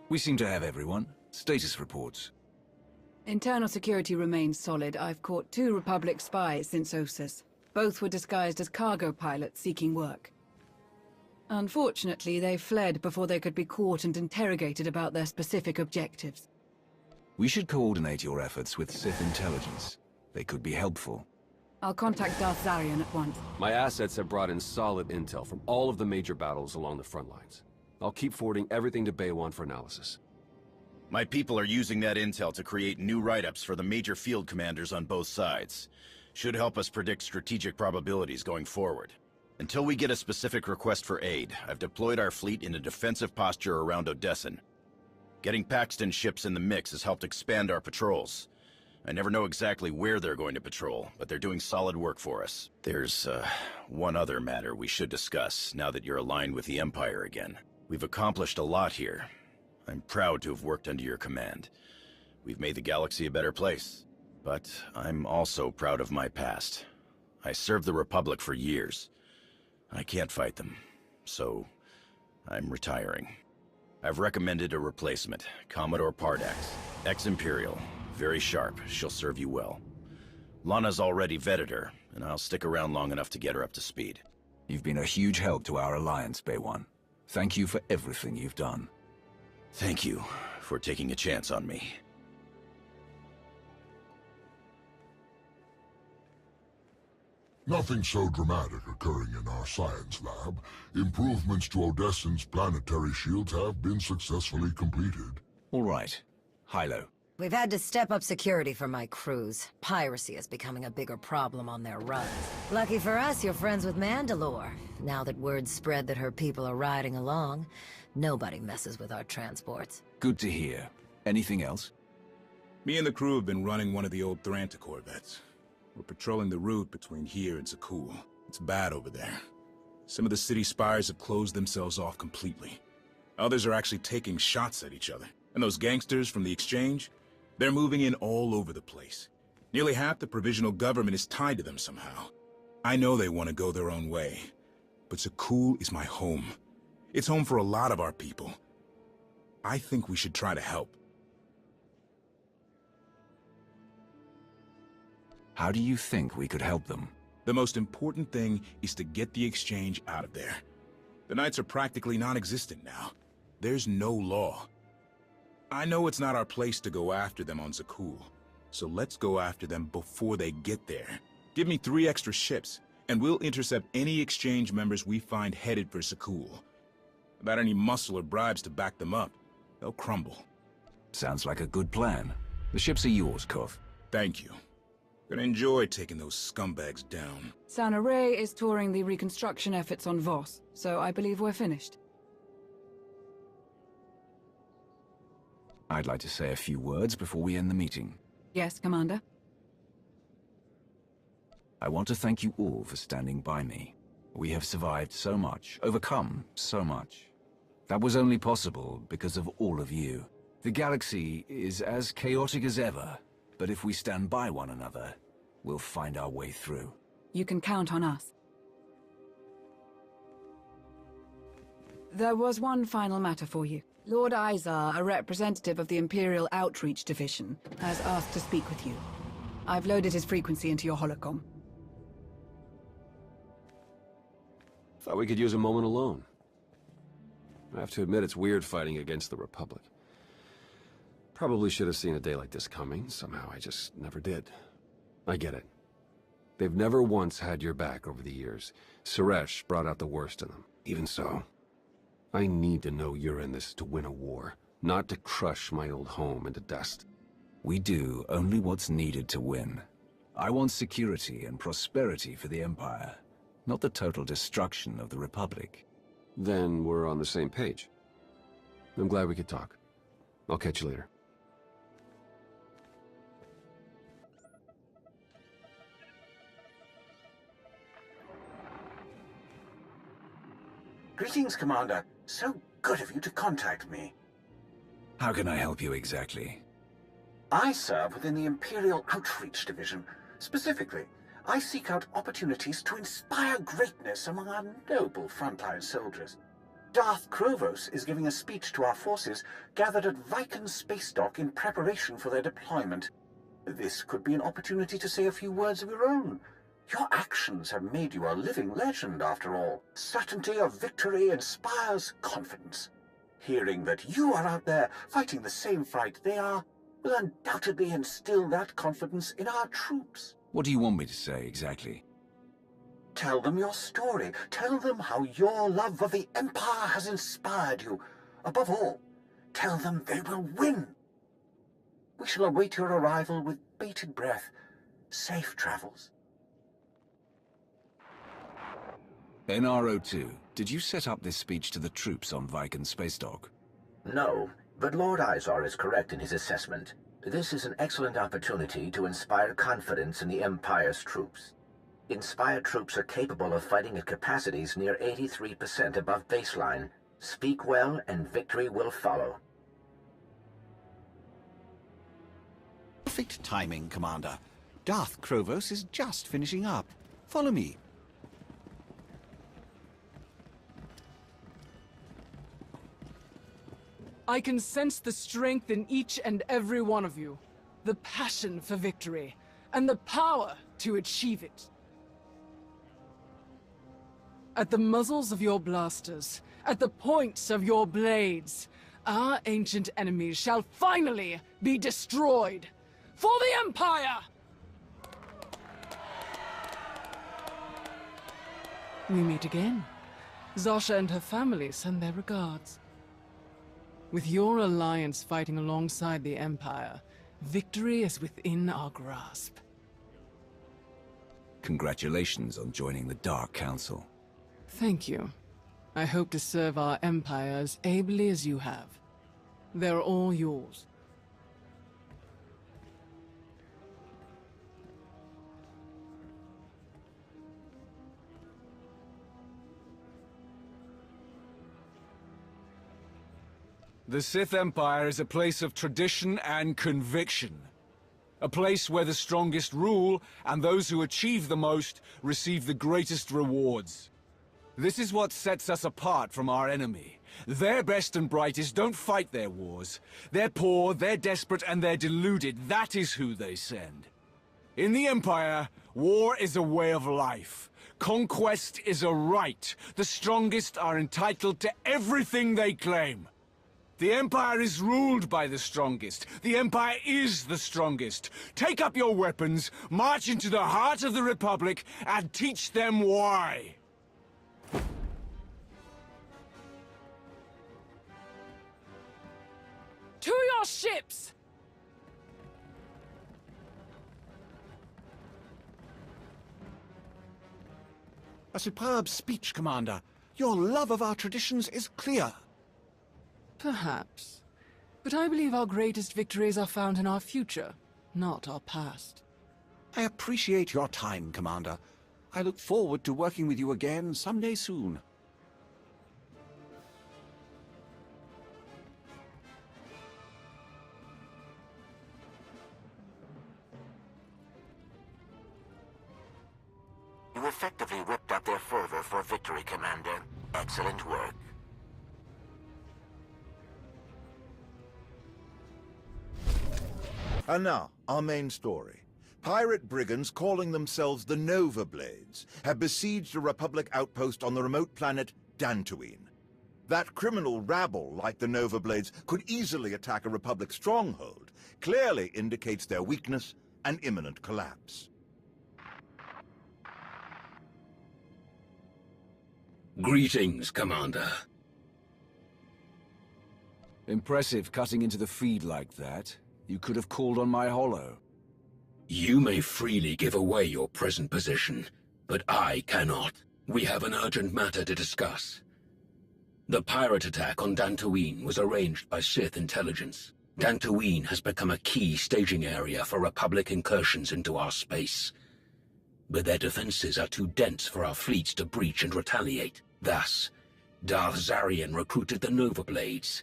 We seem to have everyone. Status reports. Internal security remains solid. I've caught 2 Republic spies since Ossus. Both were disguised as cargo pilots seeking work. Unfortunately, they fled before they could be caught and interrogated about their specific objectives. We should coordinate your efforts with Sith intelligence. They could be helpful. I'll contact Darth Zarian at once. My assets have brought in solid intel from all of the major battles along the front lines. I'll keep forwarding everything to Baywan for analysis. My people are using that intel to create new write-ups for the major field commanders on both sides. Should help us predict strategic probabilities going forward. Until we get a specific request for aid, I've deployed our fleet in a defensive posture around Odessan. Getting Paxton ships in the mix has helped expand our patrols. I never know exactly where they're going to patrol, but they're doing solid work for us. There's, one other matter we should discuss, now that you're aligned with the Empire again. We've accomplished a lot here. I'm proud to have worked under your command. We've made the galaxy a better place. But I'm also proud of my past. I served the Republic for years. I can't fight them, so I'm retiring. I've recommended a replacement, Commodore Pardax, ex-Imperial. Very sharp, she'll serve you well. Lana's already vetted her, and I'll stick around long enough to get her up to speed. You've been a huge help to our alliance, Baywan. Thank you for everything you've done. Thank you for taking a chance on me. Nothing so dramatic occurring in our science lab. Improvements to Odessan's planetary shields have been successfully completed. All right. Hilo. We've had to step up security for my crews. Piracy is becoming a bigger problem on their runs. Lucky for us, you're friends with Mandalore. Now that word's spread that her people are riding along, nobody messes with our transports. Good to hear. Anything else? Me and the crew have been running one of the old Thranta corvettes. We're patrolling the route between here and Zakul. It's bad over there. Some of the city spires have closed themselves off completely. Others are actually taking shots at each other. And those gangsters from the exchange? They're moving in all over the place. Nearly half the provisional government is tied to them somehow. I know they want to go their own way. But Zakul is my home. It's home for a lot of our people. I think we should try to help. How do you think we could help them? The most important thing is to get the exchange out of there. The Knights are practically non-existent now. There's no law. I know it's not our place to go after them on Zakul, so let's go after them before they get there. Give me 3 extra ships, and we'll intercept any exchange members we find headed for Zakul. Without any muscle or bribes to back them up, they'll crumble. Sounds like a good plan. The ships are yours, Kov. Thank you. Gonna enjoy taking those scumbags down. Sana Ray is touring the reconstruction efforts on Voss, so I believe we're finished. I'd like to say a few words before we end the meeting. Yes, Commander? I want to thank you all for standing by me. We have survived so much, overcome so much. That was only possible because of all of you. The galaxy is as chaotic as ever, but if we stand by one another, we'll find our way through. You can count on us. There was one final matter for you. Lord Izar, a representative of the Imperial Outreach Division, has asked to speak with you. I've loaded his frequency into your holocom. Thought we could use a moment alone. I have to admit it's weird fighting against the Republic. Probably should have seen a day like this coming. Somehow I just never did. I get it. They've never once had your back over the years. Suresh brought out the worst in them. Even so, I need to know you're in this to win a war, not to crush my old home into dust. We do only what's needed to win. I want security and prosperity for the Empire, not the total destruction of the Republic. Then we're on the same page. I'm glad we could talk. I'll catch you later. Greetings, Commander. So good of you to contact me. How can I help you exactly? I serve within the Imperial Outreach Division. Specifically, I seek out opportunities to inspire greatness among our noble frontline soldiers. Darth Krovos is giving a speech to our forces gathered at Viken Space Dock in preparation for their deployment. This could be an opportunity to say a few words of your own. Your actions have made you a living legend, after all. Certainty of victory inspires confidence. Hearing that you are out there fighting the same fight they are will undoubtedly instill that confidence in our troops. What do you want me to say, exactly? Tell them your story. Tell them how your love of the Empire has inspired you. Above all, tell them they will win. We shall await your arrival with bated breath. Safe travels. NRO2, did you set up this speech to the troops on Viken Space Dock? No, but Lord Izar is correct in his assessment. This is an excellent opportunity to inspire confidence in the Empire's troops. Inspired troops are capable of fighting at capacities near 83% above baseline. Speak well, and victory will follow. Perfect timing, Commander. Darth Krovos is just finishing up. Follow me. I can sense the strength in each and every one of you. The passion for victory, and the power to achieve it. At the muzzles of your blasters, at the points of your blades, our ancient enemies shall finally be destroyed. For the Empire! We meet again. Zasha and her family send their regards. With your alliance fighting alongside the Empire, victory is within our grasp. Congratulations on joining the Dark Council. Thank you. I hope to serve our Empire as ably as you have. They're all yours. The Sith Empire is a place of tradition and conviction. A place where the strongest rule, and those who achieve the most receive the greatest rewards. This is what sets us apart from our enemy. Their best and brightest don't fight their wars. They're poor, they're desperate, and they're deluded. That is who they send. In the Empire, war is a way of life. Conquest is a right. The strongest are entitled to everything they claim. The Empire is ruled by the strongest. The Empire is the strongest. Take up your weapons, march into the heart of the Republic, and teach them why. To your ships! A superb speech, Commander. Your love of our traditions is clear. Perhaps. But I believe our greatest victories are found in our future, not our past. I appreciate your time, Commander. I look forward to working with you again someday soon. You effectively whipped up their fervor for victory, Commander. Excellent work. And now, our main story. Pirate brigands calling themselves the Nova Blades have besieged a Republic outpost on the remote planet Dantooine. That criminal rabble, like the Nova Blades, could easily attack a Republic stronghold, clearly indicates their weakness and imminent collapse. Greetings, Commander. Impressive cutting into the feed like that. You could have called on my holo. You may freely give away your present position, but I cannot. We have an urgent matter to discuss. The pirate attack on Dantooine was arranged by Sith intelligence. Dantooine has become a key staging area for Republic incursions into our space. But their defenses are too dense for our fleets to breach and retaliate. Thus, Darth Zarian recruited the Nova Blades,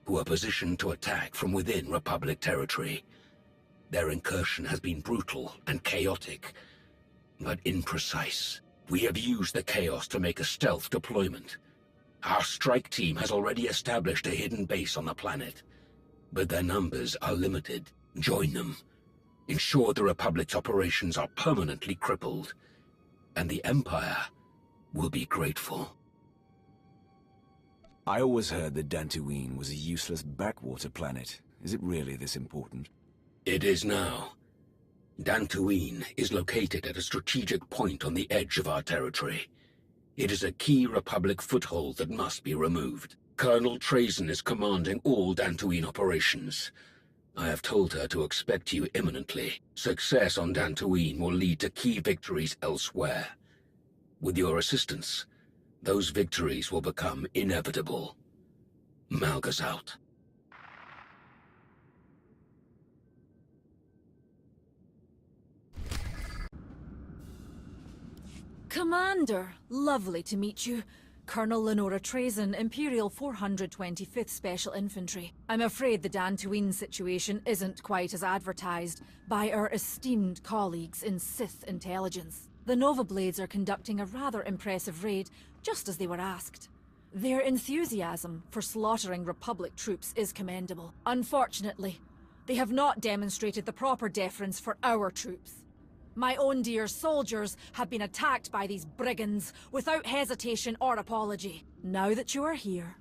who are positioned to attack from within Republic territory. Their incursion has been brutal and chaotic, but imprecise. We have used the chaos to make a stealth deployment. Our strike team has already established a hidden base on the planet. But their numbers are limited. Join them. Ensure the Republic's operations are permanently crippled. And the Empire will be grateful. I always heard that Dantooine was a useless backwater planet. Is it really this important? It is now. Dantooine is located at a strategic point on the edge of our territory. It is a key Republic foothold that must be removed. Colonel Trazen is commanding all Dantooine operations. I have told her to expect you imminently. Success on Dantooine will lead to key victories elsewhere. With your assistance, those victories will become inevitable. Malgus out. Commander, lovely to meet you. Colonel Lenora Trazen, Imperial 425th Special Infantry. I'm afraid the Dantooine situation isn't quite as advertised by our esteemed colleagues in Sith intelligence. The Nova Blades are conducting a rather impressive raid, just as they were asked. Their enthusiasm for slaughtering Republic troops is commendable. Unfortunately, they have not demonstrated the proper deference for our troops. My own dear soldiers have been attacked by these brigands without hesitation or apology. Now that you are here,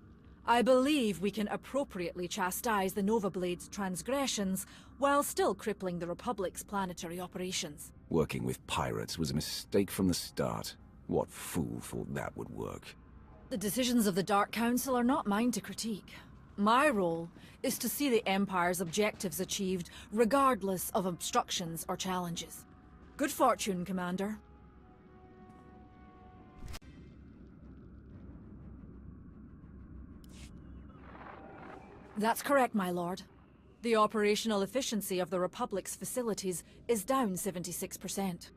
I believe we can appropriately chastise the Nova Blades' transgressions while still crippling the Republic's planetary operations. Working with pirates was a mistake from the start. What fool thought that would work? The decisions of the Dark Council are not mine to critique. My role is to see the Empire's objectives achieved regardless of obstructions or challenges. Good fortune, Commander. That's correct, my lord. The operational efficiency of the Republic's facilities is down 76%.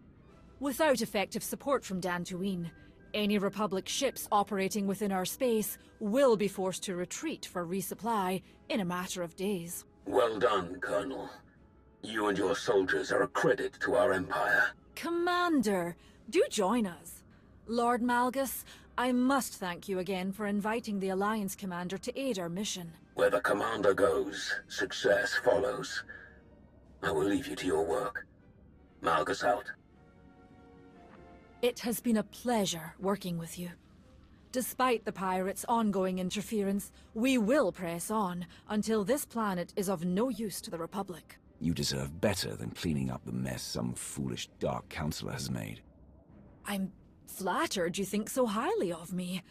Without effective support from Dantooine, any Republic ships operating within our space will be forced to retreat for resupply in a matter of days. Well done, Colonel. You and your soldiers are a credit to our Empire. Commander, do join us. Lord Malgus, I must thank you again for inviting the Alliance Commander to aid our mission. Where the Commander goes, success follows. I will leave you to your work. Malgus out. It has been a pleasure working with you. Despite the pirates' ongoing interference, we will press on until this planet is of no use to the Republic. You deserve better than cleaning up the mess some foolish Dark Councilor has made. I'm flattered you think so highly of me.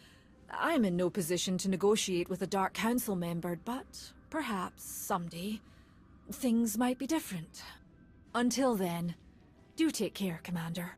I'm in no position to negotiate with a Dark Council member, but perhaps someday things might be different. Until then, do take care, Commander.